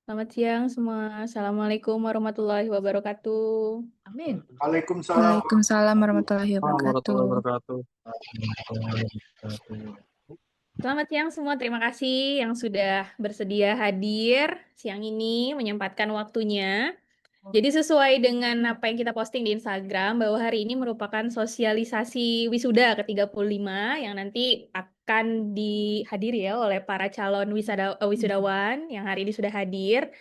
Selamat siang semua. Assalamualaikum warahmatullahi wabarakatuh. Amin. Waalaikumsalam. Waalaikumsalam warahmatullahi Warahmatullahi wabarakatuh. wabarakatuh. Selamat siang semua. Terima kasih yang sudah bersedia hadir siang ini, menyempatkan waktunya. Jadi sesuai dengan apa yang kita posting di Instagram, bahwa hari ini merupakan sosialisasi wisuda ke-35 yang nanti akan dihadiri ya oleh para calon wisudawan yang hari ini sudah hadir.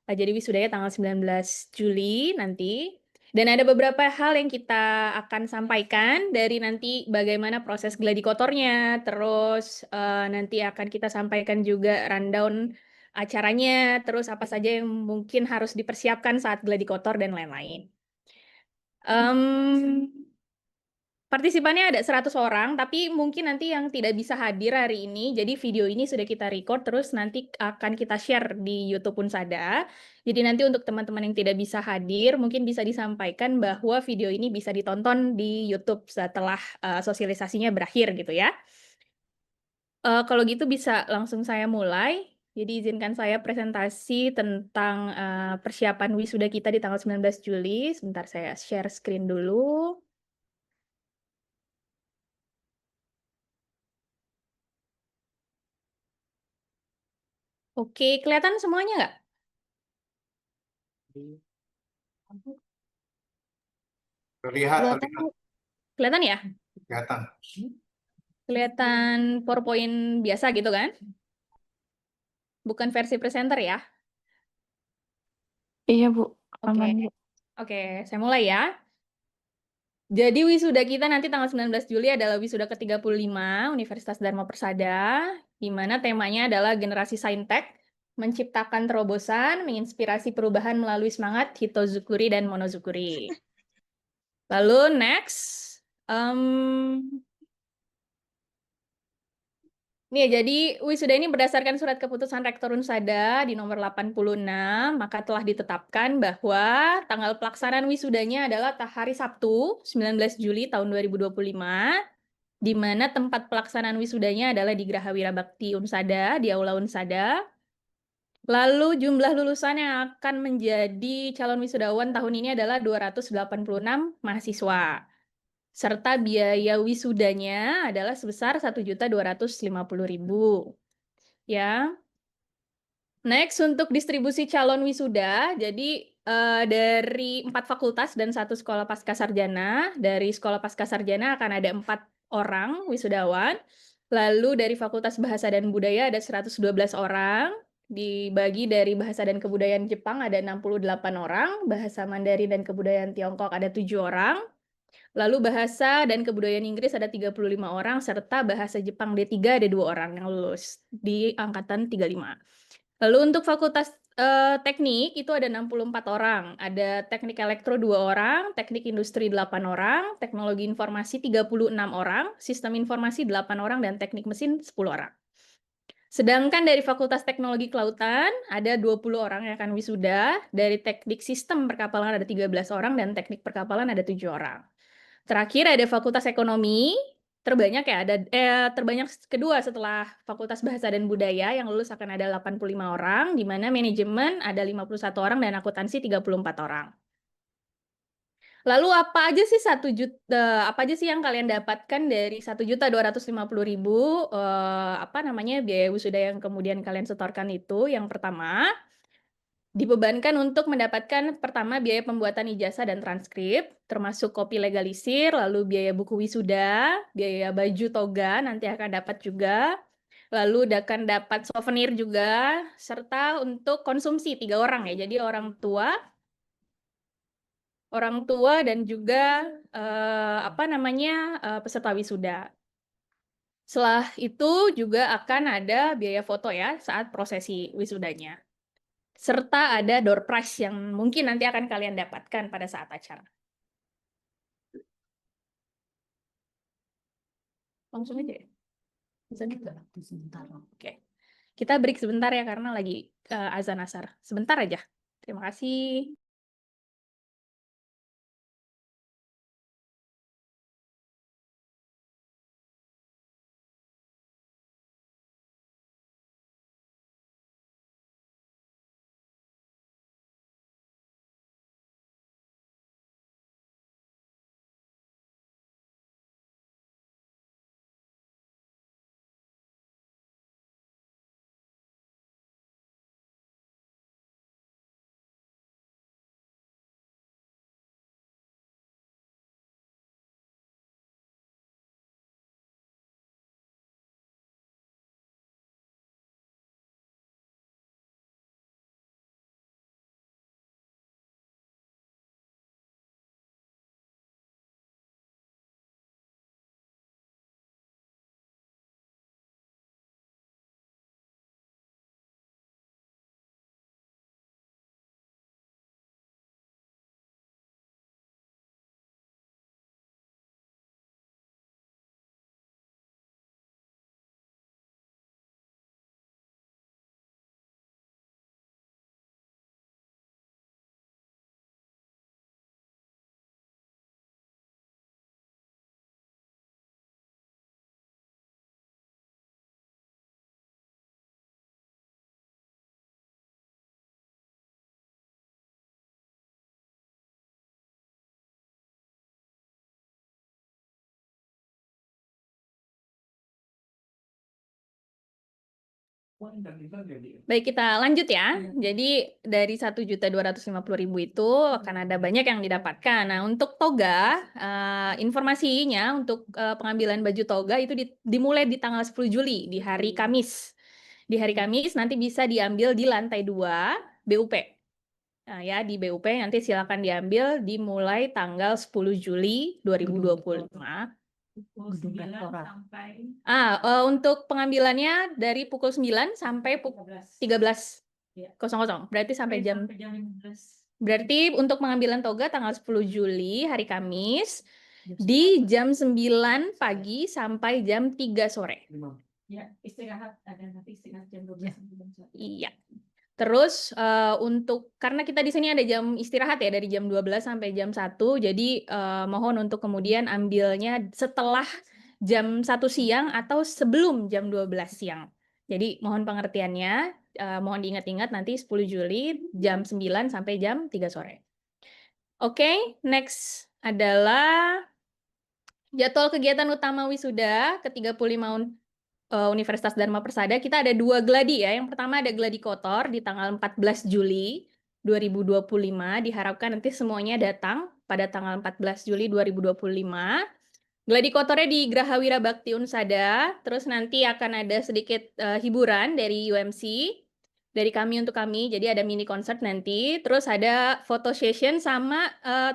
Jadi wisudanya tanggal 19 Juli nanti. Dan ada beberapa hal yang kita akan sampaikan dari nanti bagaimana proses gladi kotornya, terus nanti akan kita sampaikan juga rundown acaranya, terus apa saja yang mungkin harus dipersiapkan saat gladi kotor dan lain-lain. Partisipannya ada 100 orang, tapi mungkin nanti yang tidak bisa hadir hari ini, jadi video ini sudah kita record, terus nanti akan kita share di YouTube Unsada. Jadi nanti untuk teman-teman yang tidak bisa hadir, mungkin bisa disampaikan bahwa video ini bisa ditonton di YouTube setelah sosialisasinya berakhir gitu ya. Kalau gitu bisa langsung saya mulai. Jadi izinkan saya presentasi tentang persiapan wisuda kita di tanggal 19 Juli. Sebentar saya share screen dulu. Oke, kelihatan semuanya nggak? Terlihat, Kelihatan ya? kelihatan. Kelihatan PowerPoint biasa gitu kan? Bukan versi presenter ya? Iya, Bu. Oke. Aman, Bu. Oke, saya mulai ya. Jadi wisuda kita nanti tanggal 19 Juli adalah wisuda ke-35 Universitas Dharma Persada, di mana temanya adalah generasi saintek, menciptakan terobosan, menginspirasi perubahan melalui semangat hitozukuri dan monozukuri. Lalu next, nih, jadi wisuda ini berdasarkan surat keputusan Rektor Unsada di nomor 86, maka telah ditetapkan bahwa tanggal pelaksanaan wisudanya adalah hari Sabtu, 19 Juli tahun 2025, di mana tempat pelaksanaan wisudanya adalah di Graha Wirabakti Unsada, di Aula Unsada. Lalu jumlah lulusan yang akan menjadi calon wisudawan tahun ini adalah 286 mahasiswa. Serta biaya wisudanya adalah sebesar 1.250.000. Ya. Next, untuk distribusi calon wisuda, jadi dari 4 fakultas dan 1 sekolah pascasarjana. Dari sekolah pascasarjana akan ada 4 orang wisudawan. Lalu dari Fakultas Bahasa dan Budaya ada 112 orang. Dibagi dari Bahasa dan Kebudayaan Jepang ada 68 orang. Bahasa Mandarin dan Kebudayaan Tiongkok ada 7 orang. Lalu Bahasa dan Kebudayaan Inggris ada 35 orang, serta Bahasa Jepang D3 ada 2 orang yang lulus di angkatan 35. Lalu untuk Fakultas Teknik itu ada 64 orang. Ada Teknik Elektro 2 orang, Teknik Industri 8 orang, Teknologi Informasi 36 orang, Sistem Informasi 8 orang, dan Teknik Mesin 10 orang. Sedangkan dari Fakultas Teknologi Kelautan ada 20 orang yang akan wisuda, dari Teknik Sistem Perkapalan ada 13 orang, dan Teknik Perkapalan ada 7 orang. Terakhir ada Fakultas Ekonomi, terbanyak ya, ada terbanyak kedua setelah Fakultas Bahasa dan Budaya yang lulus akan ada 85 orang, di mana manajemen ada 51 orang dan akuntansi 34 orang. Lalu apa aja sih yang kalian dapatkan dari 1.250.000 biaya wisuda yang kemudian kalian setorkan itu? Yang pertama, dibebankan untuk mendapatkan pertama biaya pembuatan ijazah dan transkrip, termasuk kopi legalisir, lalu biaya buku wisuda, biaya baju toga nanti akan dapat juga, lalu akan dapat souvenir juga, serta untuk konsumsi 3 orang ya, jadi orang tua dan juga peserta wisuda. Setelah itu juga akan ada biaya foto ya saat prosesi wisudanya. Serta ada door prize yang mungkin nanti akan kalian dapatkan pada saat acara. Langsung aja ya? Bisa juga? Sebentar. Oke. Kita break sebentar ya, karena lagi azan asar. Sebentar aja. Terima kasih. Baik, kita lanjut ya. Jadi dari 1.250.000 itu akan ada banyak yang didapatkan. Nah, untuk toga, informasinya untuk pengambilan baju toga itu dimulai di tanggal 10 Juli, di hari Kamis. Di hari Kamis nanti bisa diambil di lantai 2 BUP. Nah, ya, di BUP nanti silakan diambil dimulai tanggal 10 Juli 2025. Untuk pengambilannya dari pukul 9 sampai pukul 13.00. Berarti sampai jam 15. Berarti untuk pengambilan toga tanggal 10 Juli hari Kamis di jam 9 pagi sampai jam 3 sore. Ya, istirahat ada nanti istirahat jam 12 sore. Iya. Terus karena kita di sini ada jam istirahat ya dari jam 12 sampai jam 1, jadi mohon untuk kemudian ambilnya setelah jam 1 siang atau sebelum jam 12 siang. Jadi mohon pengertiannya, mohon diingat-ingat nanti 10 Juli jam 9 sampai jam 3 sore. Oke, next adalah jadwal kegiatan utama wisuda ke-35 Universitas Dharma Persada. Kita ada 2 gladi ya. Yang pertama ada gladi kotor di tanggal 14 Juli 2025. Diharapkan nanti semuanya datang pada tanggal 14 Juli 2025. Gladi kotornya di Graha Wirabakti Unsada. Terus nanti akan ada sedikit hiburan dari UMC. Dari kami untuk kami. Jadi ada mini concert nanti. Terus ada photo session sama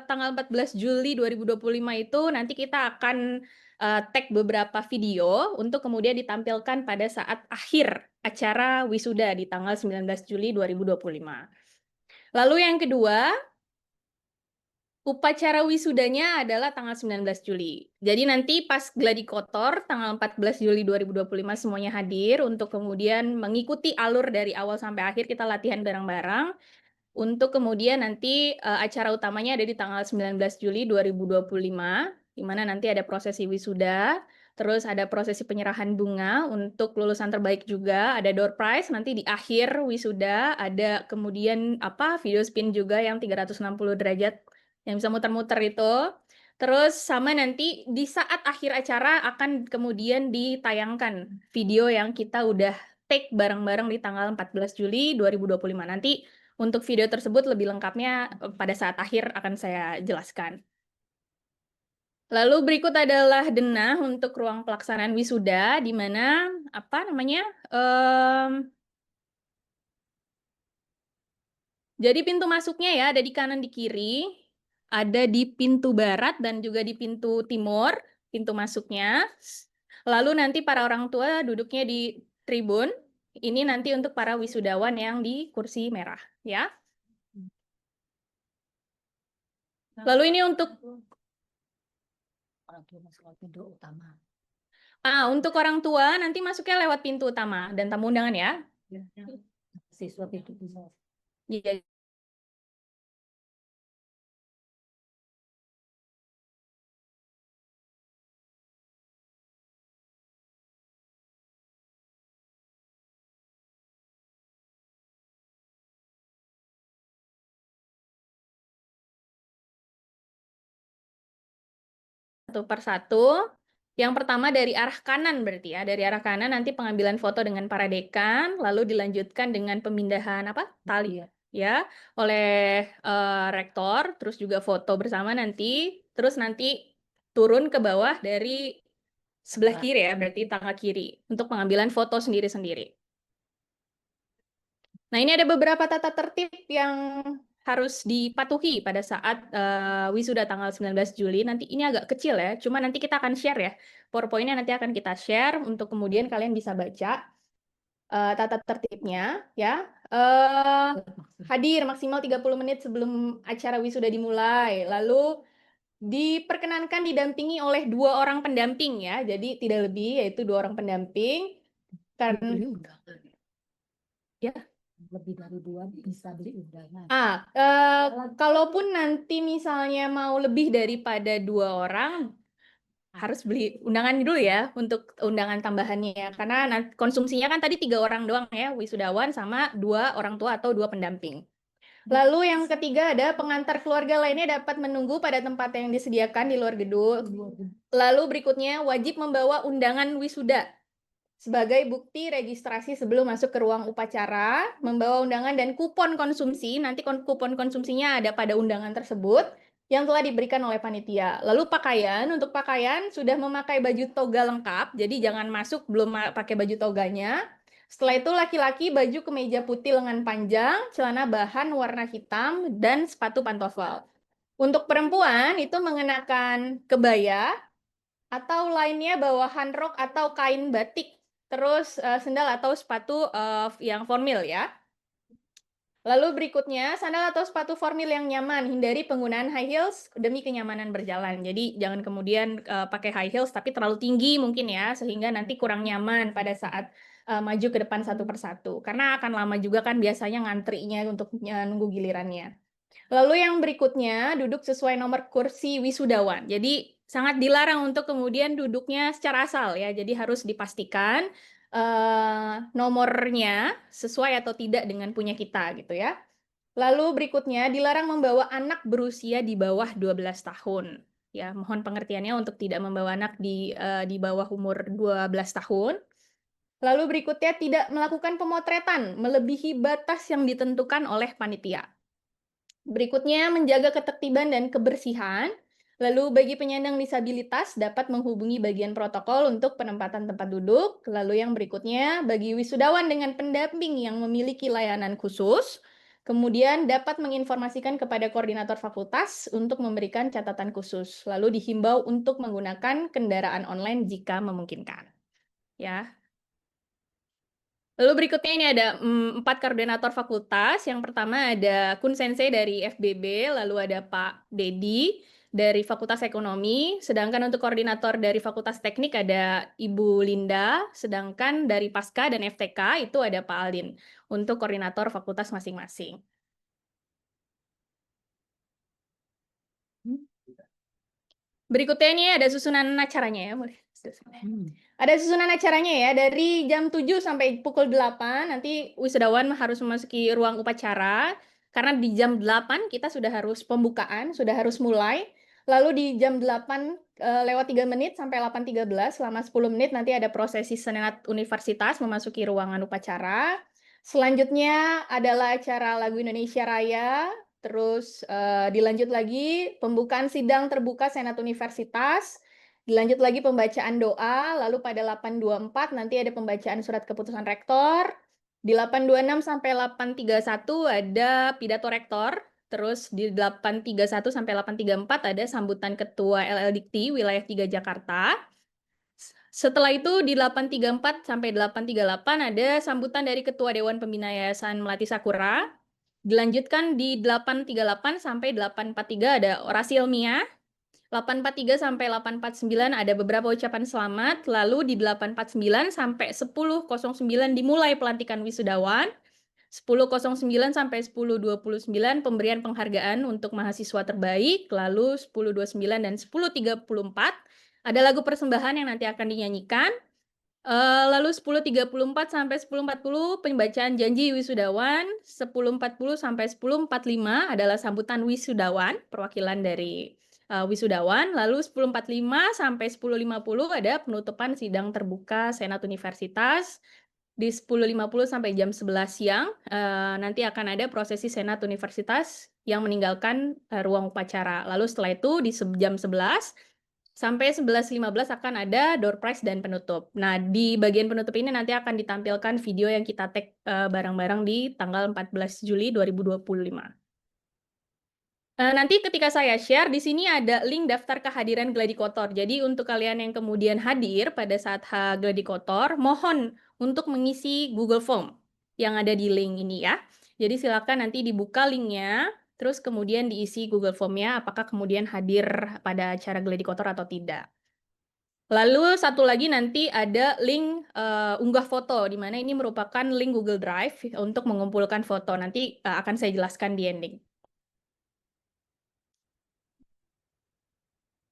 tanggal 14 Juli 2025 itu nanti kita akan tag beberapa video untuk kemudian ditampilkan pada saat akhir acara wisuda di tanggal 19 Juli 2025. Lalu yang kedua, upacara wisudanya adalah tanggal 19 Juli. Jadi nanti pas gladi kotor tanggal 14 Juli 2025 semuanya hadir untuk kemudian mengikuti alur dari awal sampai akhir kita latihan bareng-bareng. Untuk kemudian nanti acara utamanya ada di tanggal 19 Juli 2025, di mana nanti ada prosesi wisuda, terus ada prosesi penyerahan bunga untuk lulusan terbaik juga, ada door prize nanti di akhir wisuda, ada kemudian video spin juga yang 360 derajat yang bisa muter-muter itu. Terus sama nanti di saat akhir acara akan kemudian ditayangkan video yang kita udah take bareng-bareng di tanggal 14 Juli 2025. Nanti untuk video tersebut lebih lengkapnya pada saat akhir akan saya jelaskan. Lalu berikut adalah denah untuk ruang pelaksanaan wisuda, di mana jadi pintu masuknya ya ada di kanan di kiri, ada di pintu barat dan juga di pintu timur pintu masuknya. Lalu nanti para orang tua duduknya di tribun. Ini nanti untuk para wisudawan yang di kursi merah, ya. Lalu ini untuk orang tua masuk lewat pintu utama. untuk orang tua nanti masuknya lewat pintu utama dan tamu undangan ya. Siswa pintu bisa. Iya. Satu persatu. Yang pertama dari arah kanan berarti ya. Dari arah kanan nanti pengambilan foto dengan para dekan, lalu dilanjutkan dengan pemindahan tali ya oleh rektor, terus juga foto bersama nanti, terus nanti turun ke bawah dari sebelah kiri ya, berarti tangga kiri untuk pengambilan foto sendiri-sendiri. Nah, ini ada beberapa tata tertib yang harus dipatuhi pada saat wisuda tanggal 19 Juli. Nanti ini agak kecil ya, cuma nanti kita akan share ya. PowerPoint-nya nanti akan kita share untuk kemudian kalian bisa baca tata tertibnya ya. Hadir maksimal 30 menit sebelum acara wisuda dimulai. Lalu diperkenankan didampingi oleh 2 orang pendamping ya. Jadi tidak lebih, yaitu 2 orang pendamping. Karena ya Lebih dari 2 bisa beli undangan. Kalaupun nanti misalnya mau lebih daripada 2 orang, harus beli undangan dulu ya untuk undangan tambahannya. Karena konsumsinya kan tadi 3 orang doang ya, wisudawan sama 2 orang tua atau 2 pendamping. Lalu yang ketiga ada pengantar keluarga lainnya dapat menunggu pada tempat yang disediakan di luar gedung. Lalu berikutnya wajib membawa undangan wisuda. sebagai bukti registrasi sebelum masuk ke ruang upacara, membawa undangan dan kupon konsumsi. Nanti kupon konsumsinya ada pada undangan tersebut yang telah diberikan oleh panitia. Lalu pakaian, untuk pakaian sudah memakai baju toga lengkap, jadi jangan masuk belum pakai baju toganya. Setelah itu laki-laki baju kemeja putih lengan panjang, celana bahan warna hitam, dan sepatu pantofel. Untuk perempuan itu mengenakan kebaya, atau lainnya bawahan rok atau kain batik, terus sendal atau sepatu yang formal ya. Lalu berikutnya, sandal atau sepatu formal yang nyaman, hindari penggunaan high heels demi kenyamanan berjalan. Jadi jangan kemudian pakai high heels tapi terlalu tinggi mungkin ya, sehingga nanti kurang nyaman pada saat maju ke depan satu persatu. Karena akan lama juga kan biasanya ngantrinya untuk nunggu gilirannya. Lalu yang berikutnya, duduk sesuai nomor kursi wisudawan. Jadi sangat dilarang untuk kemudian duduknya secara asal ya. Jadi harus dipastikan nomornya sesuai atau tidak dengan punya kita gitu ya. Lalu berikutnya, dilarang membawa anak berusia di bawah 12 tahun. Ya, mohon pengertiannya untuk tidak membawa anak di bawah umur 12 tahun. Lalu berikutnya, tidak melakukan pemotretan melebihi batas yang ditentukan oleh panitia. Berikutnya, menjaga ketertiban dan kebersihan. Lalu bagi penyandang disabilitas dapat menghubungi bagian protokol untuk penempatan tempat duduk. Lalu yang berikutnya, bagi wisudawan dengan pendamping yang memiliki layanan khusus, kemudian dapat menginformasikan kepada koordinator fakultas untuk memberikan catatan khusus. Lalu dihimbau untuk menggunakan kendaraan online jika memungkinkan. Ya. Lalu berikutnya ini ada 4 koordinator fakultas. Yang pertama ada Kun Sensei dari FBB, lalu ada Pak Dedi dari Fakultas Ekonomi, sedangkan untuk koordinator dari Fakultas Teknik ada Ibu Linda, sedangkan dari Pasca dan FTK itu ada Pak Aldin untuk koordinator fakultas masing-masing. Berikutnya ini ada susunan acaranya ya, boleh. Ada susunan acaranya ya, dari jam 7 sampai pukul 8, nanti wisudawan harus memasuki ruang upacara, karena di jam 8 kita sudah harus pembukaan, sudah harus mulai, lalu di jam 8 lewat 3 menit sampai 8.13, selama 10 menit nanti ada prosesi senat universitas memasuki ruangan upacara. Selanjutnya adalah acara lagu Indonesia Raya, terus dilanjut lagi pembukaan sidang terbuka Senat Universitas, dilanjut lagi pembacaan doa, lalu pada 8.24 nanti ada pembacaan surat keputusan rektor, di 8.26 sampai 8.31 ada pidato rektor, terus di 8.31 sampai 8.34 ada sambutan Ketua LL Dikti Wilayah 3 Jakarta. Setelah itu di 8.34 sampai 8.38 ada sambutan dari Ketua Dewan Pembina Yayasan Melati Sakura. Dilanjutkan di 8.38 sampai 8.43 ada orasi ilmiah. 8.43 sampai 8.49 ada beberapa ucapan selamat. Lalu di 8.49 sampai 10.09 dimulai pelantikan wisudawan. 10.09 sampai 10.29 pemberian penghargaan untuk mahasiswa terbaik. Lalu 10.29 dan 10.34 ada lagu persembahan yang nanti akan dinyanyikan. Lalu 10.34 sampai 10.40 pembacaan janji wisudawan, 10.40 sampai 10.45 adalah sambutan wisudawan, perwakilan dari wisudawan, lalu 10.45 sampai 10.50 ada penutupan sidang terbuka Senat Universitas, di 10.50 sampai jam 11 siang nanti akan ada prosesi Senat Universitas yang meninggalkan ruang upacara. Lalu setelah itu di jam 11 sampai 11.15 akan ada door prize dan penutup. Nah, di bagian penutup ini nanti akan ditampilkan video yang kita tag bareng-bareng di tanggal 14 Juli 2025. Nanti ketika saya share, di sini ada link daftar kehadiran Gladicotor. Jadi untuk kalian yang kemudian hadir pada saat Gladicotor, mohon untuk mengisi Google Form yang ada di link ini ya. Jadi silakan nanti dibuka linknya, terus kemudian diisi Google Form-nya apakah kemudian hadir pada acara Gladicotor atau tidak. Lalu satu lagi nanti ada link unggah foto, di mana ini merupakan link Google Drive untuk mengumpulkan foto. Nanti akan saya jelaskan di ending.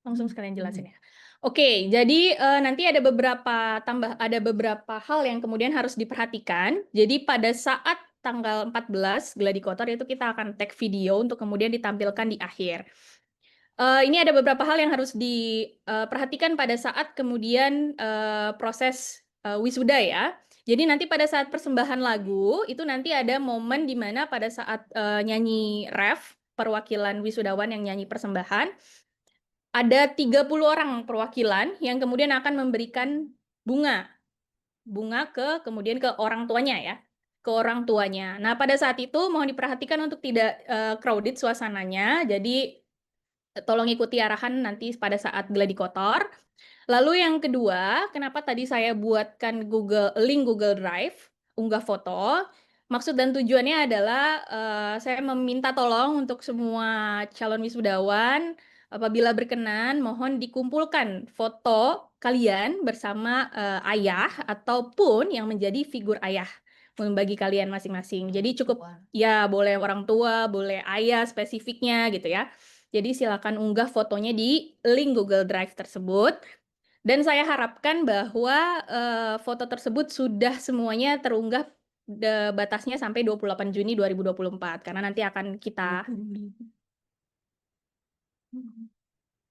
Langsung sekalian jelasin ya. Oke, jadi nanti ada beberapa hal yang kemudian harus diperhatikan. Jadi pada saat tanggal 14 Gladicotor itu kita akan tag video untuk kemudian ditampilkan di akhir. Ini ada beberapa hal yang harus diperhatikan pada saat kemudian proses wisuda ya. Jadi nanti pada saat persembahan lagu itu nanti ada momen di mana pada saat nyanyi ref perwakilan wisudawan yang nyanyi persembahan ada 30 orang perwakilan yang kemudian akan memberikan bunga kemudian ke orang tuanya ya, ke orang tuanya. Nah, pada saat itu mohon diperhatikan untuk tidak crowded suasananya. Jadi tolong ikuti arahan nanti pada saat gladi kotor. Lalu yang kedua, kenapa tadi saya buatkan link Google Drive, unggah foto. Maksud dan tujuannya adalah saya meminta tolong untuk semua calon wisudawan, apabila berkenan, mohon dikumpulkan foto kalian bersama ayah ataupun yang menjadi figur ayah bagi kalian masing-masing. Jadi cukup ya boleh orang tua, boleh ayah spesifiknya gitu ya. Jadi silakan unggah fotonya di link Google Drive tersebut. Dan saya harapkan bahwa foto tersebut sudah semuanya terunggah batasnya sampai 28 Juni 2024 karena nanti akan kita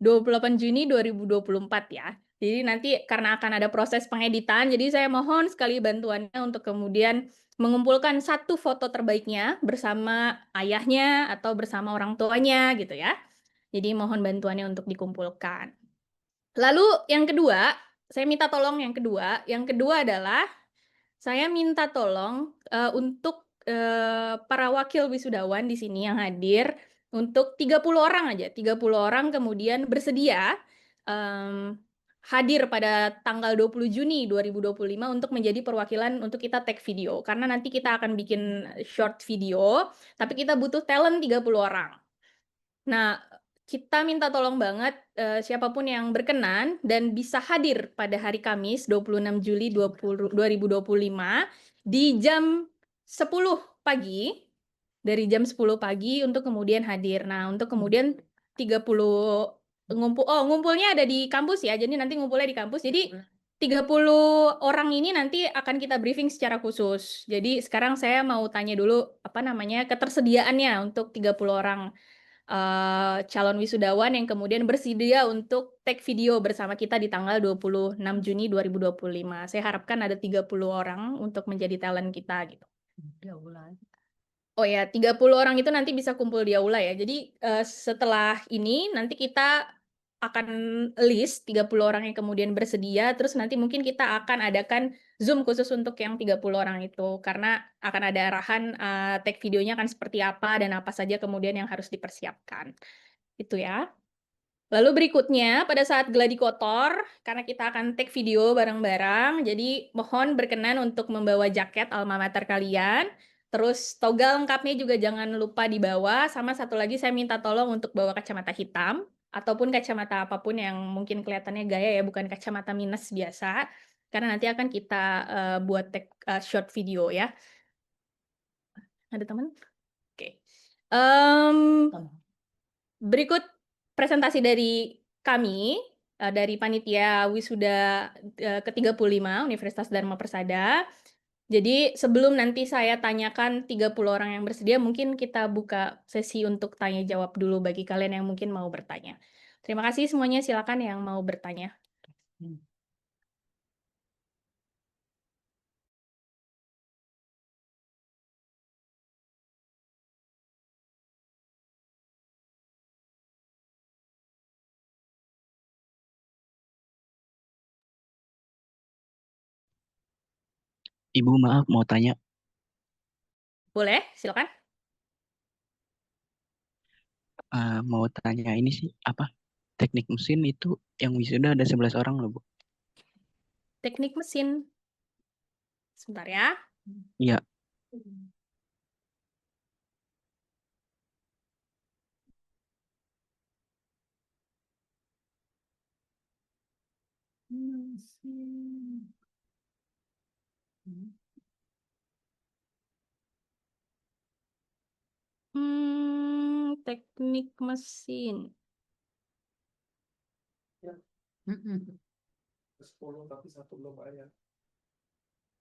28 Juni 2024 ya. Jadi nanti karena akan ada proses pengeditan, jadi saya mohon sekali bantuannya untuk kemudian mengumpulkan satu foto terbaiknya bersama ayahnya atau bersama orang tuanya gitu ya. Jadi mohon bantuannya untuk dikumpulkan. Lalu yang kedua, saya minta tolong yang kedua. Yang kedua adalah saya minta tolong untuk para wakil wisudawan di sini yang hadir untuk 30 orang aja. 30 orang kemudian bersedia hadir pada tanggal 20 Juni 2025 untuk menjadi perwakilan untuk kita take video. Karena nanti kita akan bikin short video, tapi kita butuh talent 30 orang. Nah, kita minta tolong banget siapapun yang berkenan dan bisa hadir pada hari Kamis 26 Juli 2025 di jam 10 pagi, dari jam 10 pagi untuk kemudian hadir. Nah, untuk kemudian 30 ngumpulnya ada di kampus ya. Jadi nanti ngumpulnya di kampus. Jadi 30 orang ini nanti akan kita briefing secara khusus. Jadi sekarang saya mau tanya dulu apa namanya ketersediaannya untuk 30 orang calon wisudawan yang kemudian bersedia untuk take video bersama kita di tanggal 26 Juni 2025. Saya harapkan ada 30 orang untuk menjadi talent kita gitu. Oh ya, 30 orang itu nanti bisa kumpul di aula ya. Jadi setelah ini nanti kita akan list 30 orang yang kemudian bersedia, terus nanti mungkin kita akan adakan Zoom khusus untuk yang 30 orang itu, karena akan ada arahan take videonya akan seperti apa dan apa saja kemudian yang harus dipersiapkan. Itu ya. Lalu berikutnya, pada saat gladi kotor, karena kita akan take video bareng-barang, jadi mohon berkenan untuk membawa jaket alma mater kalian, terus toga lengkapnya juga jangan lupa dibawa, sama satu lagi saya minta tolong untuk bawa kacamata hitam, ataupun kacamata apapun yang mungkin kelihatannya gaya ya, bukan kacamata minus biasa, karena nanti akan kita buat take short video ya. Ada teman? Oke. Berikut presentasi dari kami, dari Panitia Wisuda ke-35 Universitas Dharma Persada. Jadi sebelum nanti saya tanyakan 30 orang yang bersedia, mungkin kita buka sesi untuk tanya jawab dulu bagi kalian yang mungkin mau bertanya. Terima kasih semuanya, silakan yang mau bertanya. Ibu maaf mau tanya, Boleh, silakan. mau tanya ini sih apa teknik mesin itu yang wisuda ada 11 orang loh Bu. Teknik mesin. Sebentar ya. Iya, Teknik mesin. 10 tapi satu belum bayar.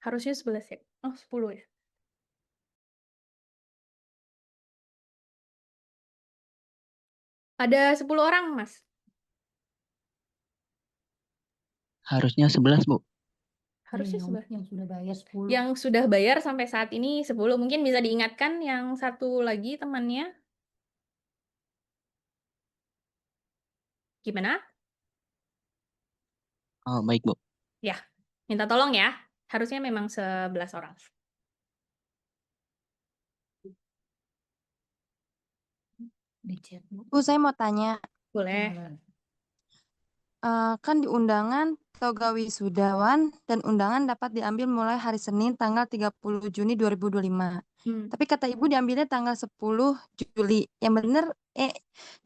Harusnya 11 ya? Oh, 10 ya? Ada 10 orang, Mas. harusnya 11 Bu. Harusnya yang, sebelah. yang sudah bayar 10. Yang sudah bayar sampai saat ini 10. Mungkin bisa diingatkan yang satu lagi temannya. Gimana? Oh, baik, Bu. Ya, minta tolong ya. Harusnya memang 11 orang. Di chat, Bu. Bu, saya mau tanya, Boleh. kan di undangan toga wisudawan dan undangan dapat diambil mulai hari Senin tanggal 30 Juni 2025. Tapi kata Ibu diambilnya tanggal 10 Juli. Yang benar,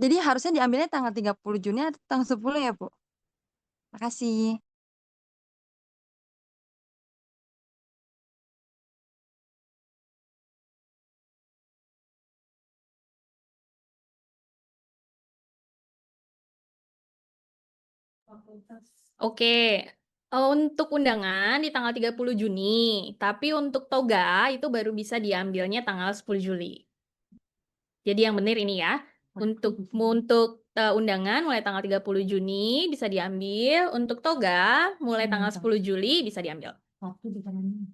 jadi harusnya diambilnya tanggal 30 Juni atau tanggal 10 ya, Bu? Makasih. Oke. Untuk undangan di tanggal 30 Juni, tapi untuk toga itu baru bisa diambilnya tanggal 10 Juli. Jadi yang benar ini ya. Untuk undangan mulai tanggal 30 Juni bisa diambil, untuk toga mulai tanggal 10 Juli bisa diambil. Waktu di kanan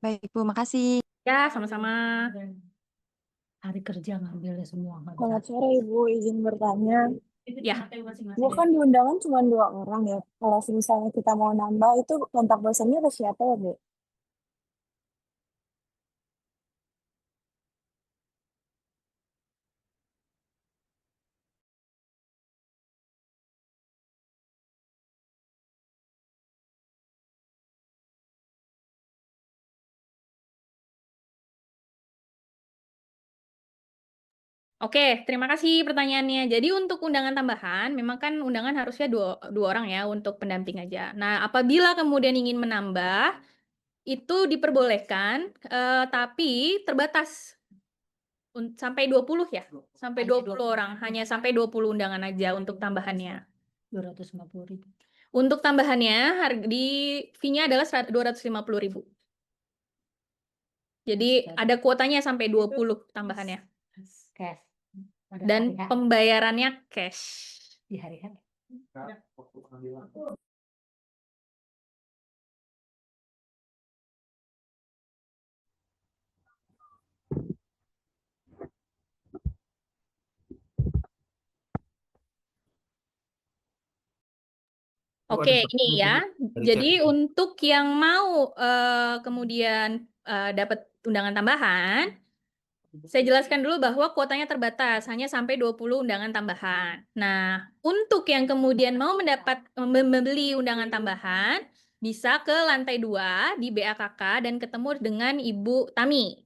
Baik, Bu, makasih. Ya, sama-sama. hari kerja ngambilnya semua. Selamat sore Ibu, izin bertanya. Ya. Bu kan di undangan cuma 2 orang ya. Kalau misalnya kita mau nambah itu kontak personnya ke siapa ya Bu? Oke, terima kasih pertanyaannya. Jadi untuk undangan tambahan, memang kan undangan harusnya dua orang ya untuk pendamping aja. Nah, apabila kemudian ingin menambah, itu diperbolehkan, tapi terbatas. Sampai 20 ya? Sampai 20 orang. Hanya sampai 20 undangan aja untuk tambahannya. 250.000. Untuk tambahannya, fee-nya adalah 250.000. Jadi ada kuotanya sampai 20 tambahannya. Cash. Pada Dan hari H. pembayarannya cash. Di hari H. Waktu pengambilan. Oke, ini ya. Jadi untuk yang mau kemudian dapat undangan tambahan, saya jelaskan dulu bahwa kuotanya terbatas, hanya sampai 20 undangan tambahan. Nah, untuk yang kemudian mau membeli undangan tambahan, bisa ke lantai 2 di BAKK dan ketemu dengan Ibu Tami.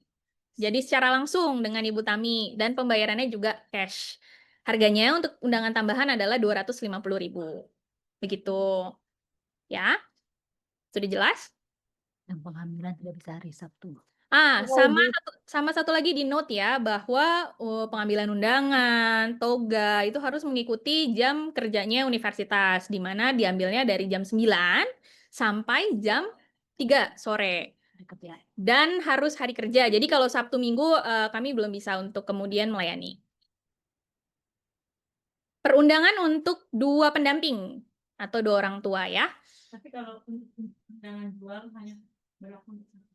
Jadi secara langsung dengan Ibu Tami, dan pembayarannya juga cash. Harganya untuk undangan tambahan adalah 250.000. Begitu. Ya, sudah jelas? Yang pengambilan tidak bisa hari Sabtu. Sama satu lagi di note ya, bahwa pengambilan undangan, toga, itu harus mengikuti jam kerjanya universitas, di mana diambilnya dari jam 9 sampai jam 3 sore. Hari kerja. Dan harus hari kerja. Jadi kalau Sabtu Minggu kami belum bisa untuk kemudian melayani. Perundangan untuk 2 pendamping atau 2 orang tua ya. Tapi kalau undangan jual hanya berlaku untuk satu.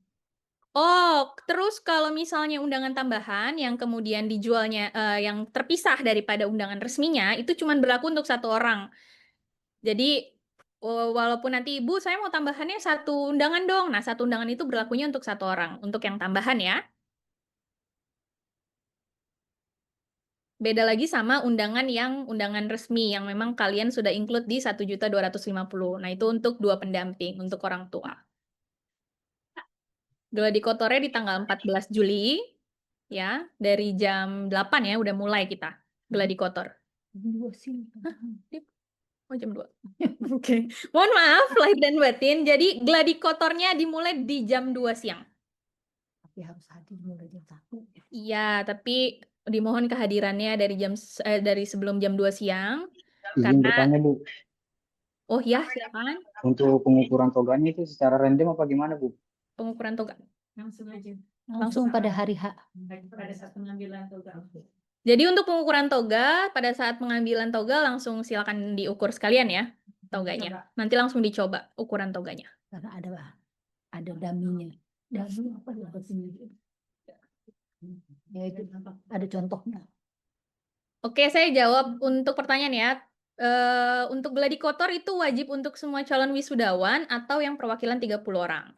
Oh, terus kalau misalnya undangan tambahan yang kemudian dijualnya yang terpisah daripada undangan resminya, itu cuma berlaku untuk 1 orang. Jadi walaupun nanti Ibu saya mau tambahannya 1 undangan dong. Nah, 1 undangan itu berlakunya untuk 1 orang, untuk yang tambahan ya. Beda lagi sama undangan yang undangan resmi yang memang kalian sudah include di 1.250.000. Nah, itu untuk 2 pendamping, untuk orang tua. Gladi kotornya di tanggal 14 Juli, ya, dari jam 8 ya, udah mulai kita gladi kotor. Dua sih. Oh, jam 2. Oke. Mohon maaf, lahir dan batin. Jadi, gladi kotornya dimulai di jam 2 siang. Tapi harus hadir mulai jam 1. Iya, tapi dimohon kehadirannya dari sebelum jam 2 siang. Izin bertanya, Bu. Oh ya, silakan. Untuk pengukuran toganya itu secara random apa gimana, Bu? Pengukuran toga. Langsung aja. Langsung pada hari H. Pada saat pengambilan toga. Jadi untuk pengukuran toga, pada saat pengambilan toga langsung silakan diukur sekalian ya toganya. Nanti langsung dicoba ukuran toganya. karena ada daminya. Dami apa ya bahasa Inggris? Ya itu ada contohnya. Oke, saya jawab untuk pertanyaan ya. Untuk gladi kotor itu wajib untuk semua calon wisudawan atau yang perwakilan 30 orang.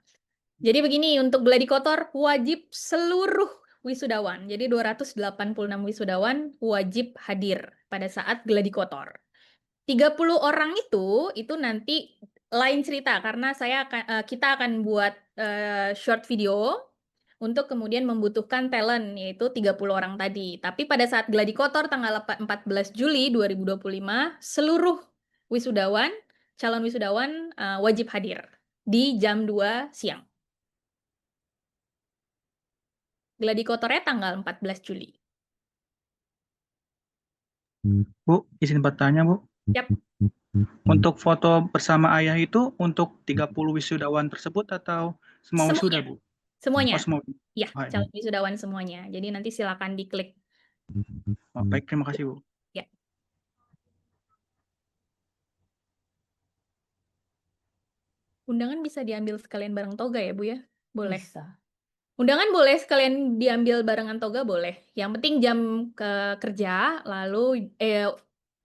Jadi begini, untuk gladi kotor wajib seluruh wisudawan. Jadi 286 wisudawan wajib hadir pada saat gladi kotor. 30 orang itu nanti lain cerita karena kita akan buat short video untuk kemudian membutuhkan talent yaitu 30 orang tadi. Tapi pada saat gladi kotor tanggal 14 Juli 2025 seluruh wisudawan, calon wisudawan wajib hadir di jam 2 siang. Gladi kotornya tanggal 14 Juli. Bu, izin bertanya, Bu. Yap. Untuk foto bersama ayah itu untuk 30 wisudawan tersebut atau semua wisuda, Bu? Semuanya. Oh, semua. Ya, Baik, Bu. calon wisudawan semuanya. Jadi nanti silakan diklik. Oh, baik, terima kasih, Bu. Ya. Undangan bisa diambil sekalian bareng toga ya, Bu ya? Boleh. Bisa. Undangan boleh sekalian diambil barengan toga boleh. Yang penting jam kerja, lalu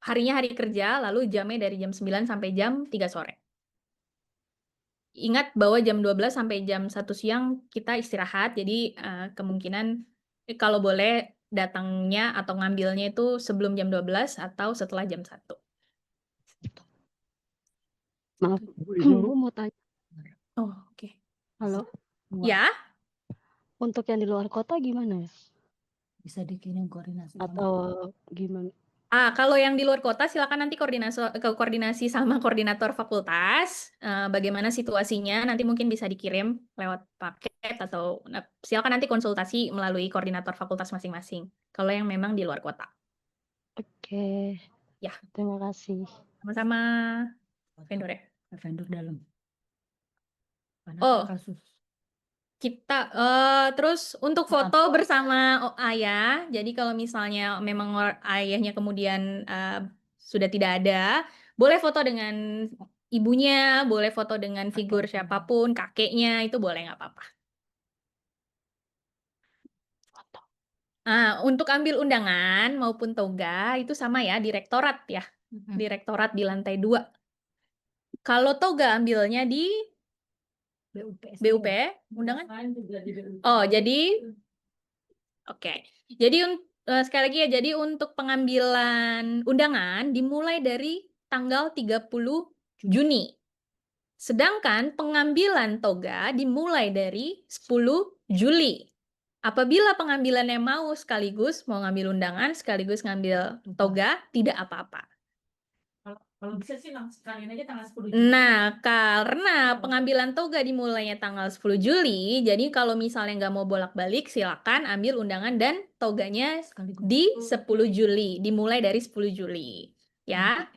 harinya hari kerja, lalu jamnya dari jam 9 sampai jam 3 sore. Ingat bahwa jam 12 sampai jam 1 siang kita istirahat, jadi kemungkinan kalau boleh datangnya atau ngambilnya itu sebelum jam 12 atau setelah jam 1. Maaf, Bu mau tanya. Oh, oke. Halo, Ya, untuk yang di luar kota gimana ya? Bisa dikirim koordinasi. Atau gimana? kalau yang di luar kota silakan nanti koordinasi sama koordinator fakultas. Bagaimana situasinya nanti mungkin bisa dikirim lewat paket atau silakan nanti konsultasi melalui koordinator fakultas masing-masing. Kalau yang memang di luar kota. Oke. Ya. Terima kasih. Sama-sama vendor ya. Vendor dalam. Oh. Kasus. Kita terus untuk foto bersama ayah. Jadi kalau misalnya memang ayahnya kemudian sudah tidak ada, boleh foto dengan ibunya, boleh foto dengan figur siapapun, kakeknya itu boleh nggak apa-apa. Untuk ambil undangan maupun toga itu sama ya, direktorat ya. Direktorat di lantai 2. Kalau toga ambilnya di BUP, undangan? Oh, jadi oke. Jadi sekali lagi ya, jadi untuk pengambilan undangan dimulai dari tanggal 30 Juni. Sedangkan pengambilan toga dimulai dari 10 Juli. Apabila pengambilannya mau sekaligus mau ngambil undangan sekaligus ngambil toga, tidak apa-apa. Kalau bisa sih langsung sekalian aja tanggal 10 Juli. Nah, karena pengambilan toga dimulainya tanggal 10 Juli, jadi kalau misalnya nggak mau bolak-balik, silakan ambil undangan dan toganya di 10 Juli, dimulai dari 10 Juli. Ya,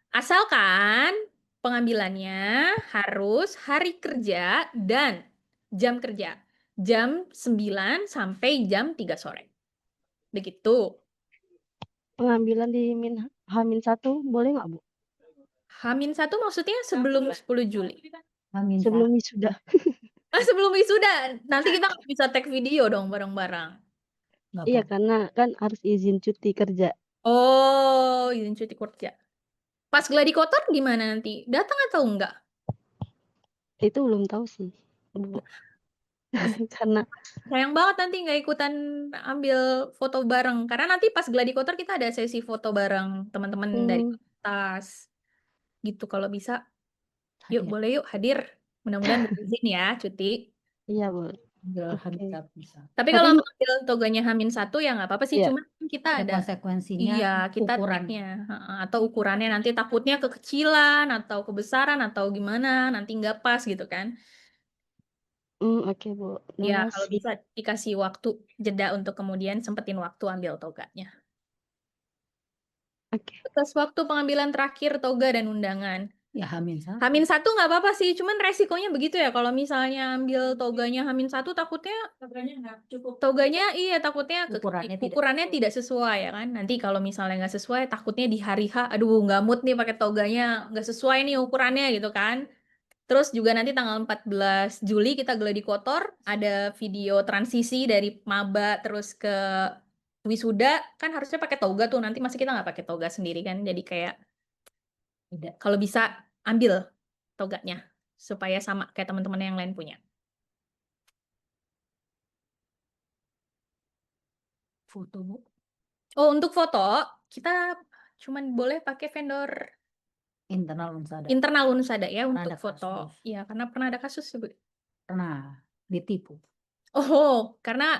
asalkan pengambilannya harus hari kerja dan jam kerja, jam 9 sampai jam 3 sore. Begitu. Pengambilan di H-1 boleh nggak, Bu? H-1 maksudnya sebelum 10 Juli. Sebelum wisuda. Sebelum wisuda. Nanti kita bisa tag video dong bareng-bareng. Iya, karena kan harus izin cuti kerja. Oh, izin cuti kerja. Pas gladi kotor gimana nanti? Datang atau enggak? Itu belum tahu sih, Bu. Karena sayang banget nanti nggak ikutan ambil foto bareng. Karena nanti pas gladi kotor kita ada sesi foto bareng teman-teman dari fakultas. Gitu kalau bisa. Yuk, boleh yuk hadir. Mudah-mudahan berizin ya, cuti. Iya, Bu. Tapi kalau ambil toganya H-1 ya nggak apa-apa sih. Iya. Cuma kita ada konsekuensinya, iya, kita tagnya. Atau ukurannya nanti takutnya kekecilan atau kebesaran atau gimana. Nanti nggak pas gitu kan. Oke, Bu. Ya, kalau bisa dikasih waktu jeda untuk kemudian sempetin waktu ambil toganya. Oke. Batas waktu pengambilan terakhir toga dan undangan. Ya, H-1. H-1 nggak apa-apa sih, cuman resikonya begitu ya. Kalau misalnya ambil toganya H-1 takutnya Toganya nggak cukup. toganya iya takutnya Ukurannya tidak sesuai ya kan. Nanti kalau misalnya nggak sesuai takutnya di hari H, aduh nggak mood nih pakai toganya, nggak sesuai nih ukurannya gitu kan. Terus juga nanti tanggal 14 Juli kita gladi kotor, ada video transisi dari maba terus ke wisuda, kan harusnya pakai toga tuh, nanti masih kita nggak pakai toga sendiri kan, jadi kayak Tidak. kalau bisa ambil toganya supaya sama kayak teman-teman yang lain punya. Foto, Bu. Oh, untuk foto kita cuman boleh pakai vendor Internal Unsada. internal Unsada ya Pernah untuk ada foto. kasus. Ya, karena pernah ada kasus, Bu. Pernah ditipu. Oh, karena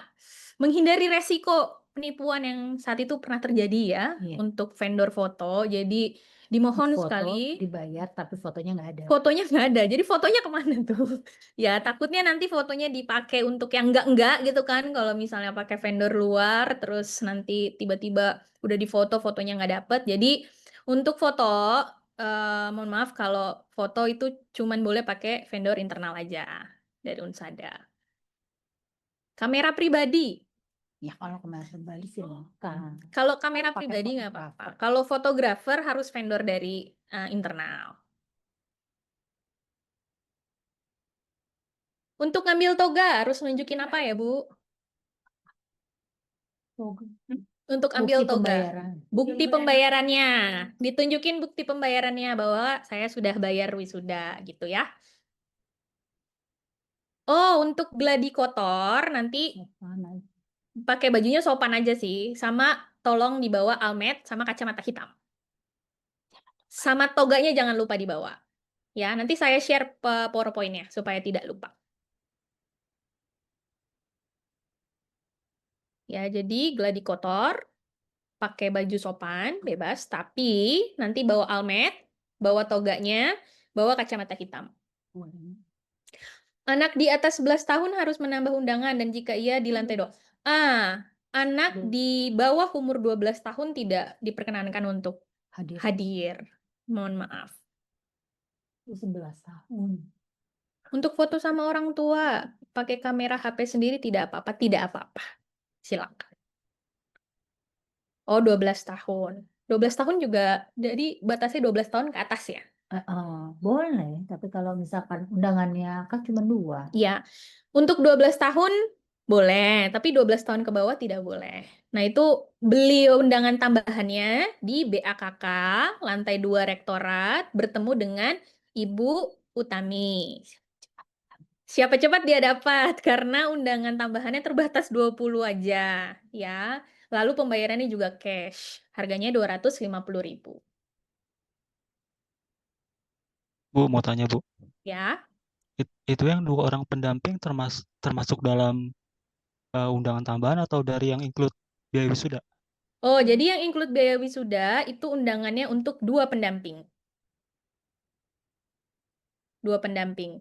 menghindari resiko penipuan yang saat itu pernah terjadi ya Iya. untuk vendor foto. Jadi dimohon Foto sekali dibayar tapi fotonya nggak ada. fotonya nggak ada. Jadi fotonya kemana tuh? Ya takutnya nanti fotonya dipakai untuk yang enggak gitu kan. Kalau misalnya pakai vendor luar, terus nanti tiba-tiba udah difoto fotonya nggak dapet. Jadi untuk foto, mohon maaf kalau foto itu cuman boleh pakai vendor internal aja dari Unsada. Kamera pribadi. Ya kalau kemarin Bali sih lengkap. Kalau kamera Pakai pribadi nggak fotografer. apa-apa. Kalau fotografer harus vendor dari internal. Untuk ngambil toga harus nunjukin apa ya, Bu? Untuk ambil Bukti toga. pembayaran. Bukti pembayarannya. Ditunjukin bukti pembayarannya bahwa saya sudah bayar wisuda gitu ya. Oh, untuk gladi kotor nanti Sopan. pakai bajunya sopan aja sih. Sama tolong dibawa almet sama kacamata hitam. Sama toganya jangan lupa dibawa. Ya, nanti saya share PowerPoint-nya supaya tidak lupa. Ya, jadi gladi kotor, pakai baju sopan, bebas, tapi nanti bawa almet, bawa toganya, bawa kacamata hitam. Anak di atas 11 tahun harus menambah undangan dan jika iya di lantai 2. Anak di bawah umur 12 tahun tidak diperkenankan untuk hadir. Mohon maaf. 11 tahun. Untuk foto sama orang tua, pakai kamera HP sendiri tidak apa-apa, tidak apa-apa. Silakan. Oh, 12 tahun. 12 tahun juga, jadi batasnya 12 tahun ke atas ya? Boleh, tapi kalau misalkan undangannya kan cuma 2. Iya. Untuk 12 tahun boleh, tapi 12 tahun ke bawah tidak boleh. Nah, itu beli undangan tambahannya di BAKK, lantai 2 Rektorat, bertemu dengan Ibu Utami. Siapa cepat dia dapat, karena undangan tambahannya terbatas 20 aja, ya. Lalu pembayarannya juga cash, harganya 250.000. Bu, mau tanya Bu, Ya. itu yang 2 orang pendamping termasuk dalam undangan tambahan atau dari yang include biaya wisuda? Oh, jadi yang include biaya wisuda itu undangannya untuk 2 pendamping. 2 pendamping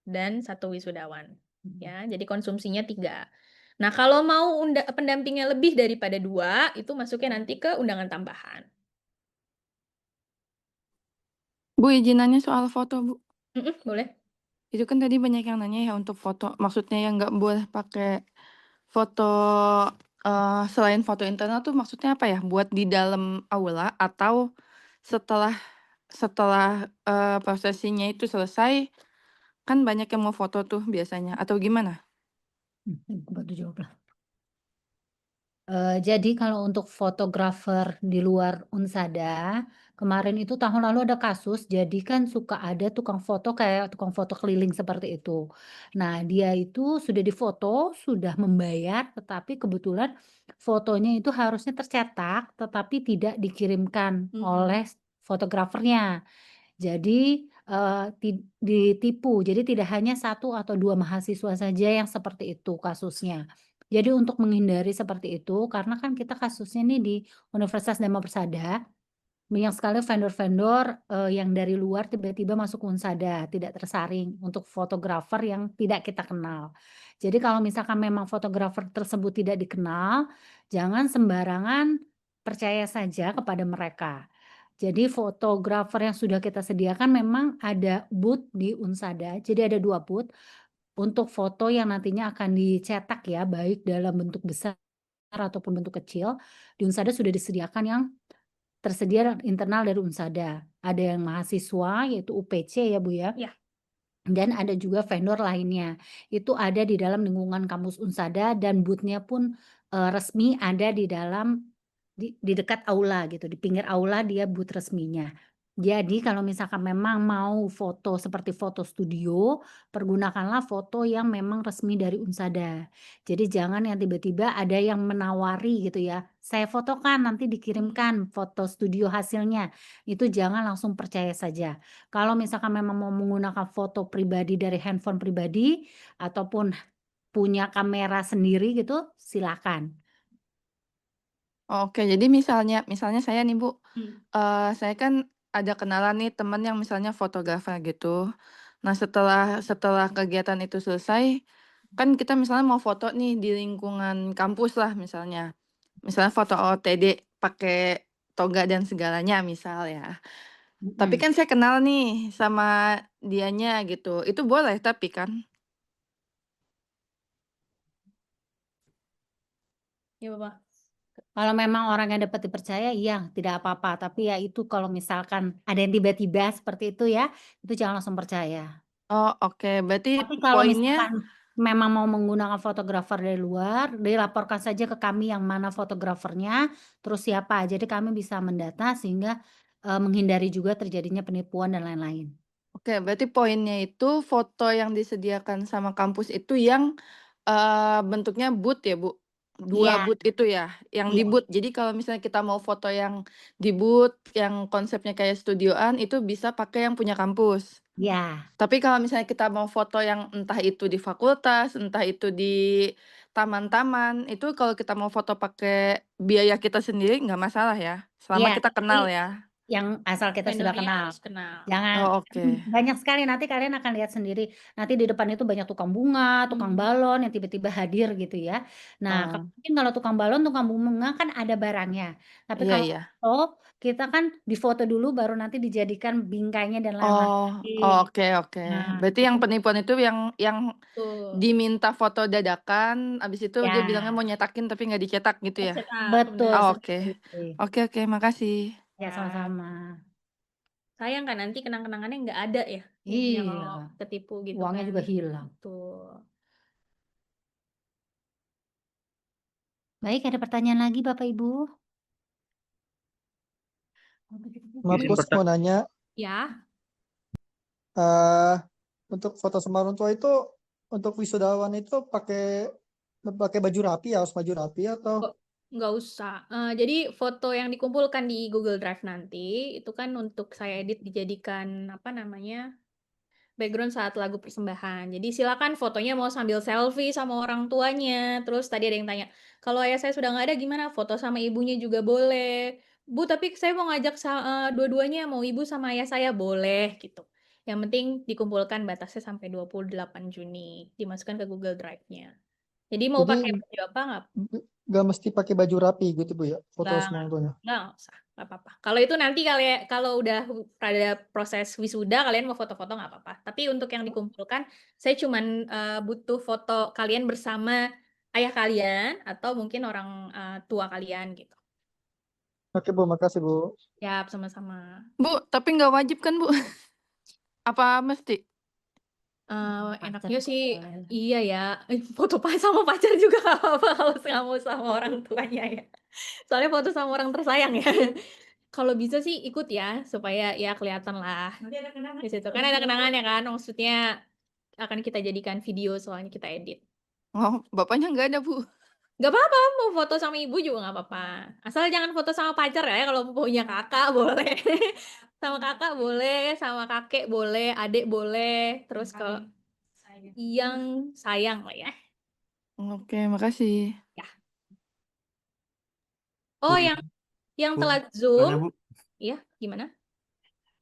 dan 1 wisudawan. Ya, jadi konsumsinya 3. Nah, kalau mau pendampingnya lebih daripada 2, itu masuknya nanti ke undangan tambahan. Bu, izinannya soal foto, Bu. Boleh. Itu kan tadi banyak yang nanya ya untuk foto. Maksudnya yang nggak boleh pakai foto selain foto internal tuh maksudnya apa ya? Buat di dalam aula atau setelah prosesinya itu selesai, kan banyak yang mau foto tuh biasanya, atau gimana? Bantu jawab lah. Jadi kalau untuk fotografer di luar Unsada, kemarin itu tahun lalu ada kasus, jadi kan suka ada tukang foto kayak tukang foto keliling seperti itu. Nah, dia itu sudah difoto, sudah membayar, tetapi kebetulan fotonya itu harusnya tercetak, tetapi tidak dikirimkan oleh fotografernya. Jadi, ditipu, jadi tidak hanya 1 atau 2 mahasiswa saja yang seperti itu kasusnya. Jadi untuk menghindari seperti itu, karena kan kita kasusnya nih di Universitas Dharma Persada, banyak sekali vendor-vendor, yang dari luar tiba-tiba masuk Unsada, tidak tersaring untuk fotografer yang tidak kita kenal. Jadi kalau misalkan memang fotografer tersebut tidak dikenal, jangan sembarangan percaya saja kepada mereka. Jadi fotografer yang sudah kita sediakan memang ada booth di Unsada, jadi ada 2 booth untuk foto yang nantinya akan dicetak ya, baik dalam bentuk besar ataupun bentuk kecil. Di Unsada sudah disediakan yang tersedia internal dari Unsada. Ada yang mahasiswa yaitu UPC ya Bu ya. Iya. Dan ada juga vendor lainnya. Itu ada di dalam lingkungan kampus Unsada dan booth-nya pun, resmi ada di dalam di dekat aula gitu, di pinggir aula dia booth resminya. Jadi kalau misalkan memang mau foto seperti foto studio, pergunakanlah foto yang memang resmi dari Unsada. Jadi jangan yang tiba-tiba ada yang menawari gitu ya, "Saya fotokan, nanti dikirimkan foto studio hasilnya." Itu jangan langsung percaya saja. Kalau misalkan memang mau menggunakan foto pribadi dari handphone pribadi ataupun punya kamera sendiri gitu, silakan. Oke, jadi misalnya saya nih, Bu, Hmm. saya kan ada kenalan nih temen yang misalnya fotografer gitu. Nah, setelah kegiatan itu selesai, kan kita misalnya mau foto nih di lingkungan kampus lah misalnya. Misalnya foto OOTD pakai toga dan segalanya misal ya. Tapi Mhm. kan saya kenal nih sama dianya gitu, itu boleh tapi kan? Ya, Bapak. Kalau memang orang yang dapat dipercaya, iya, tidak apa-apa. Tapi ya itu kalau misalkan ada yang tiba-tiba seperti itu ya, itu jangan langsung percaya. Oh, oke, berarti Tapi kalau poinnya misalkan memang mau menggunakan fotografer dari luar, dilaporkan saja ke kami yang mana fotografernya, terus siapa. Jadi kami bisa mendata sehingga, menghindari juga terjadinya penipuan dan lain-lain. oke, berarti poinnya itu foto yang disediakan sama kampus itu yang, bentuknya booth ya, Bu? 2 Iya, booth itu ya, yang di iya, booth. Jadi kalau misalnya kita mau foto yang di booth, yang konsepnya kayak studioan, itu bisa pakai yang punya kampus. iya. Tapi kalau misalnya kita mau foto yang entah itu di fakultas, entah itu di taman-taman, itu kalau kita mau foto pakai biaya kita sendiri nggak masalah ya? Selama Iya, kita tapi kenal ya? yang asal kita sudah Vendornya kenal. harus kenal. Oh, Jangan oke. banyak sekali nanti kalian akan lihat sendiri, nanti di depan itu banyak tukang bunga, tukang balon yang tiba-tiba hadir gitu ya. Nah, Oh, mungkin kalau tukang balon, tukang bunga kan ada barangnya. Tapi iya kalau iya. foto, kita kan difoto dulu baru nanti dijadikan bingkainya dan Oh, lain-lain. oke oke. Nah, Berarti yang itu penipuan itu yang Tuh. diminta foto dadakan, abis itu dia bilangnya ya, mau nyetakin tapi nggak dicetak gitu ya? Cetak, betul benar. Oh, oke. sekali. Oke oke, makasih. Ya, Ya, sama-sama. sayang kan nanti kenang-kenangannya nggak ada ya. Ya kalau Iya, ketipu gitu uangnya kan. juga hilang. Tuh. Baik, ada pertanyaan lagi Bapak Ibu? Markus mau nanya, Ya, untuk foto sama orang tua itu untuk wisudawan itu pakai baju rapi ya, harus baju rapi atau nggak usah. Jadi foto yang dikumpulkan di Google Drive nanti itu kan untuk saya edit dijadikan apa namanya background saat lagu persembahan. Jadi silakan fotonya mau sambil selfie sama orang tuanya. Terus tadi ada yang tanya, kalau ayah saya sudah nggak ada gimana? Foto sama ibunya juga boleh. Bu, tapi saya mau ngajak dua-duanya, mau ibu sama ayah saya boleh gitu. Yang penting dikumpulkan batasnya sampai 28 Juni, dimasukkan ke Google Drive-nya. Jadi mau jadi pakai baju apa nggak? nggak mesti pakai baju rapi gitu Bu ya, foto Nggak, sama orang tuanya. nggak usah, nggak apa-apa. Kalau itu nanti kalau udah pada proses wisuda kalian mau foto-foto nggak apa-apa. Tapi untuk yang dikumpulkan, saya cuman butuh foto kalian bersama ayah kalian atau mungkin orang tua kalian gitu. Oke Bu, makasih Bu. Siap, sama-sama. Bu, tapi nggak wajib kan, Bu? Apa mesti? Enaknya Pacar sih, boleh. iya ya, foto sama pacar juga nggak apa-apa kalau nggak mau sama orang tuanya ya. Soalnya foto sama orang tersayang ya. Kalau bisa sih ikut ya, supaya ya kelihatan lah Nanti ada kenangan. di situ. Kan ada kenangannya kan, maksudnya akan kita jadikan video soalnya kita edit. Oh, bapaknya nggak ada, Bu. Gak apa-apa, mau foto sama ibu juga nggak apa-apa. Asal jangan foto sama pacar ya, kalau punya kakak boleh. Sama kakak boleh, sama kakek boleh, adik boleh. Terus kalau yang sayang lah ya. Oke, makasih. Ya. Oh, Bu, yang Bu, telat tanya Zoom, Bu. ya gimana?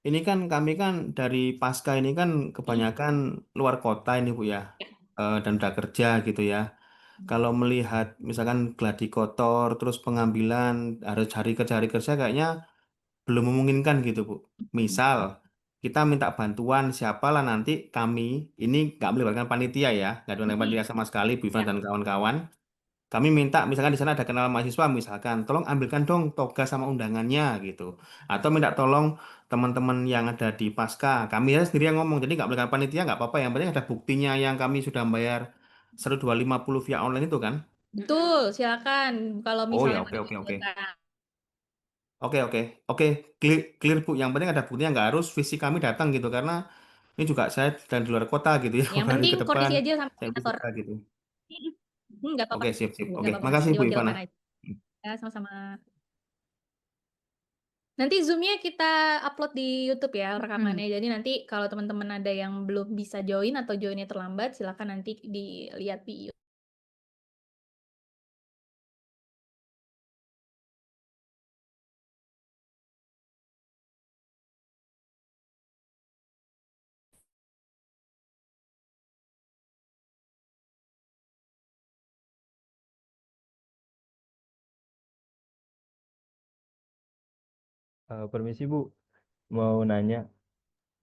Ini kan kami kan dari pasca ini kan kebanyakan luar kota ini Bu ya, dan udah kerja gitu ya. Kalau melihat misalkan gladi kotor, terus pengambilan harus hari kerja kayaknya belum memungkinkan gitu Bu. Misal kita minta bantuan siapalah nanti kami ini nggak melibatkan panitia ya, nggak ada panitia sama sekali, Bu Ivan Ya. dan kawan-kawan. kami minta misalkan di sana ada kenalan mahasiswa misalkan, tolong ambilkan dong toga sama undangannya gitu. Atau minta tolong teman-teman yang ada di Pasca. Kami ya sendiri yang ngomong, jadi nggak boleh panitia nggak apa-apa. Yang penting ada buktinya yang kami sudah bayar 1.250 via online itu kan. Betul, silakan kalau Oh ya, misalnya oke oke oke. kesulitan. Oke oke oke, clear, clear Bu. Yang penting ada buktinya, nggak harus fisik kami datang gitu karena ini juga saya dan di luar kota gitu ya. Yang Hari penting ke depan koordinasi aja sama saya koordinator. bisa gitu. Nggak apa-apa, Oke sip sip. nggak Oke, apa-apa, makasih Bu diwakilkan Ivana. aja. Ya, sama-sama. Nanti Zoom-nya kita upload di YouTube ya rekamannya. Jadi nanti kalau teman-teman ada yang belum bisa join atau joinnya terlambat, silakan nanti dilihat di YouTube. Permisi Bu, mau nanya,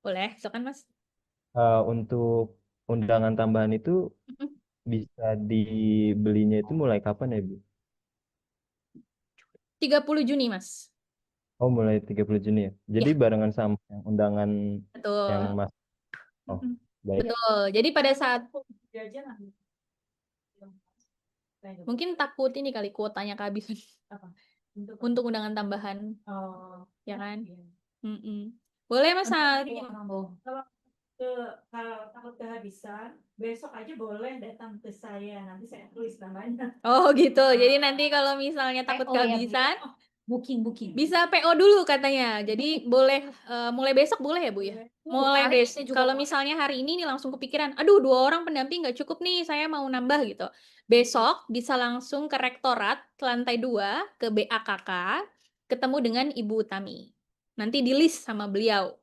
Boleh, silakan Mas. untuk undangan tambahan itu bisa dibelinya itu mulai kapan ya Bu? 30 Juni, Mas. Oh, mulai 30 Juni ya? Jadi Ya. barengan sama yang undangan Betul. yang Mas. Oh, baik. Betul. Jadi pada saat mungkin takut ini kali kuotanya kehabisan. Untuk undangan tambahan. Ya kan? Boleh Mas Ali. Kalau takut kehabisan, besok aja boleh datang ke saya, nanti saya tulis namanya. Oh gitu. Jadi nanti kalau misalnya takut PO ya, Bu? kehabisan, Booking. bisa PO dulu katanya. Jadi boleh mulai besok boleh ya Bu ya? Mulai hari besok. ini juga Kalau boleh. misalnya hari ini nih langsung kepikiran, aduh 2 orang pendamping nggak cukup nih, saya mau nambah gitu. Besok bisa langsung ke rektorat ke lantai 2 ke BAKK, ketemu dengan Ibu Utami. Nanti di list sama beliau.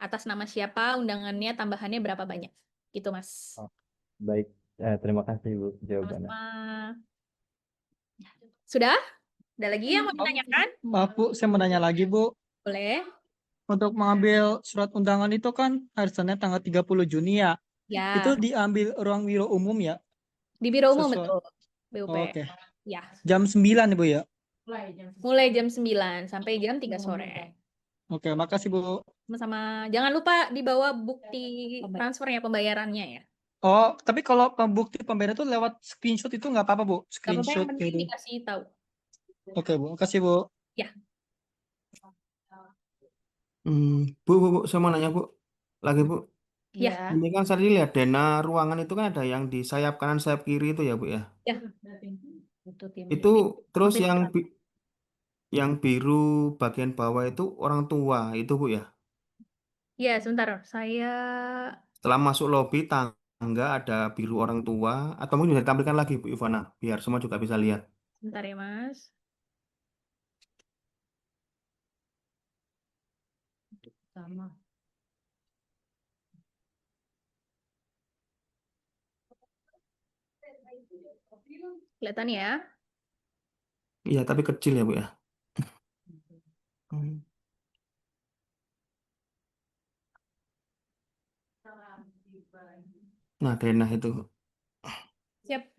Atas nama siapa, undangannya, tambahannya berapa banyak. Gitu Mas. Oh, baik, terima kasih Bu jawabannya. Sama. Sudah? Ada lagi yang mau ditanyakan? Maaf Bu, saya mau nanya lagi Bu. Boleh. Untuk mengambil surat undangan itu kan hari Senin tanggal 30 Juni ya. Ya. Itu diambil ruang biro umum ya? Di biro umum Sesuai- betul. BUP. Oke. Ya. Jam 9 ya Bu ya? Mulai jam 9 sampai jam 3 sore. Oke, makasih Bu. Sama-sama. Jangan lupa dibawa bukti transfernya, pembayarannya ya. Oh, tapi kalau bukti pembayaran itu lewat screenshot itu nggak apa-apa Bu? Gak apa-apa, Screenshot yang penting gitu. dikasih tahu. Oke Bu, makasih Bu. Ya. Bu, saya mau nanya Bu, lagi Bu. Ya. Ini kan saya lihat dana ruangan itu kan ada yang di sayap kanan, sayap kiri itu ya Bu ya. Ya. Itu terus yang biru bagian bawah itu orang tua itu Bu ya. Ya, sebentar. Saya Setelah masuk lobi tangga ada biru orang tua, atau mungkin bisa ditampilkan lagi Bu Ivana biar semua juga bisa lihat. sebentar ya, Mas. Sama. Kelihatan ya. Iya, tapi kecil ya Bu ya. Nah, denah itu. Siap.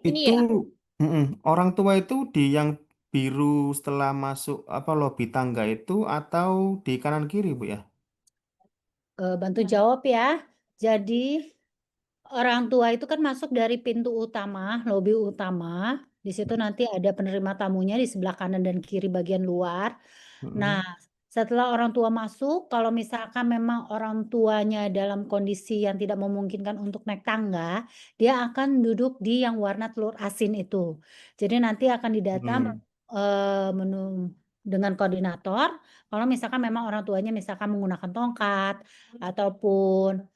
Ini Itu ya. orang tua itu di yang biru setelah masuk lobi tangga itu atau di kanan kiri Bu ya? Bantu jawab ya. Jadi orang tua itu kan masuk dari pintu utama, lobi utama. Di situ nanti ada penerima tamunya di sebelah kanan dan kiri bagian luar. Nah, setelah orang tua masuk, kalau misalkan memang orang tuanya dalam kondisi yang tidak memungkinkan untuk naik tangga, dia akan duduk di yang warna telur asin itu. Jadi nanti akan didata dengan koordinator. Kalau misalkan memang orang tuanya misalkan menggunakan tongkat ataupun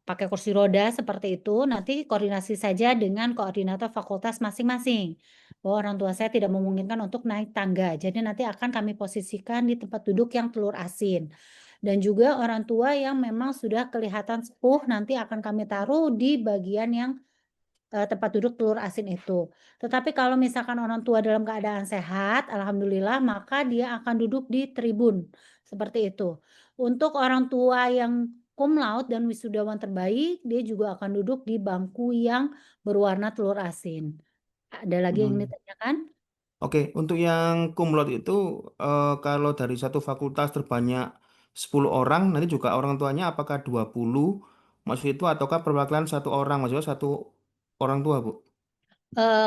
pakai kursi roda seperti itu, nanti koordinasi saja dengan koordinator fakultas masing-masing. Bahwa orang tua saya tidak memungkinkan untuk naik tangga, jadi nanti akan kami posisikan di tempat duduk yang telur asin. Dan juga orang tua yang memang sudah kelihatan sepuh nanti akan kami taruh di bagian yang tempat duduk telur asin itu. Tetapi kalau misalkan orang tua dalam keadaan sehat, alhamdulillah, maka dia akan duduk di tribun seperti itu. Untuk orang tua yang cum laude dan wisudawan terbaik, dia juga akan duduk di bangku yang berwarna telur asin. Ada lagi yang ditanyakan? Oke, untuk yang cum laude itu kalau dari satu fakultas terbanyak 10 orang, nanti juga orang tuanya apakah 20 maksud itu ataukah perwakilan satu orang, maksudnya satu orang tua, Bu?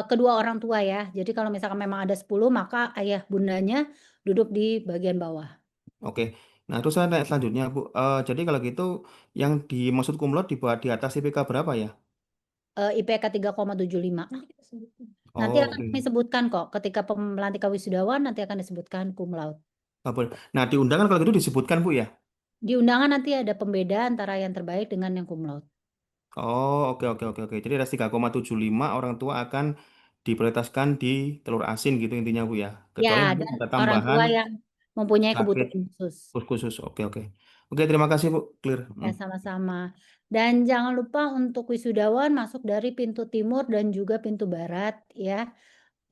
Kedua orang tua ya. Jadi kalau misalkan memang ada 10, maka ayah bundanya duduk di bagian bawah. Oke. Nah, terus saya tanya selanjutnya, Bu. Jadi kalau gitu yang dimaksud cum laude di atas IPK berapa ya? IPK 3,75. Nanti Oh, akan oke. kami sebutkan kok ketika pelantikan wisudawan nanti akan disebutkan cum laude. Ah, boleh. Nah, di undangan kalau gitu disebutkan, Bu ya? Di undangan nanti ada pembeda antara yang terbaik dengan yang cum laude. Oh, oke, oke, oke, oke. Jadi ada 3,75 orang tua akan diprioritaskan di telur asin gitu intinya, Bu ya. Kecuali Ya, nanti dan ada orang tambahan tua yang mempunyai sakit kebutuhan khusus. khusus. Oke, oke. Oke, terima kasih, Bu. Clear. Ya, sama-sama. Dan jangan lupa untuk wisudawan masuk dari pintu timur dan juga pintu barat ya.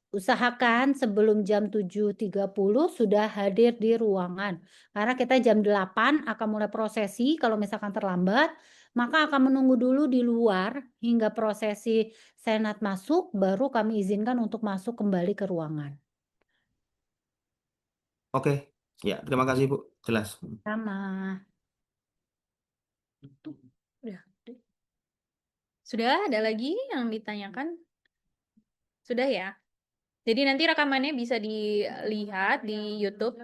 Usahakan sebelum jam 7.30 sudah hadir di ruangan. Karena kita jam 8 akan mulai prosesi, kalau misalkan terlambat, maka akan menunggu dulu di luar hingga prosesi senat masuk, baru kami izinkan untuk masuk kembali ke ruangan. Oke. Ya, terima kasih, Bu. Jelas. Sama. Sudah ada lagi yang ditanyakan? Sudah ya? Jadi nanti rekamannya bisa dilihat di YouTube.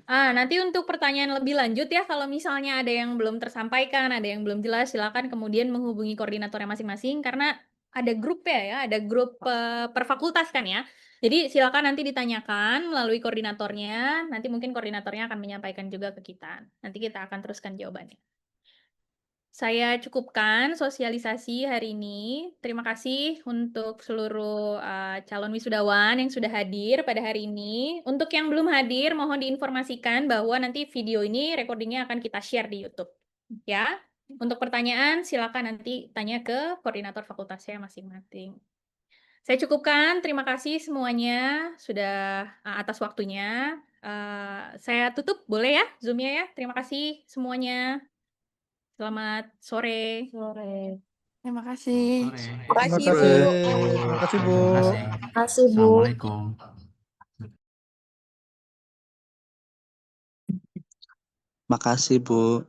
Nanti untuk pertanyaan lebih lanjut ya, kalau misalnya ada yang belum tersampaikan, ada yang belum jelas, silakan kemudian menghubungi koordinatornya masing-masing karena ada grup ya, ada grup per fakultas kan ya. Jadi silakan nanti ditanyakan melalui koordinatornya, nanti mungkin koordinatornya akan menyampaikan juga ke kita. Nanti kita akan teruskan jawabannya. Saya cukupkan sosialisasi hari ini. Terima kasih untuk seluruh calon wisudawan yang sudah hadir pada hari ini. Untuk yang belum hadir, mohon diinformasikan bahwa nanti video ini recordingnya akan kita share di YouTube. Ya, untuk pertanyaan silakan nanti tanya ke koordinator fakultasnya masing-masing. Saya cukupkan. Terima kasih semuanya sudah atas waktunya. Saya tutup, boleh ya Zoom-nya ya? Terima kasih semuanya. Selamat sore. Terima kasih. Terima kasih, Bu. Terima kasih, Bu. Terima kasih, Bu. Assalamualaikum. Makasih, Bu.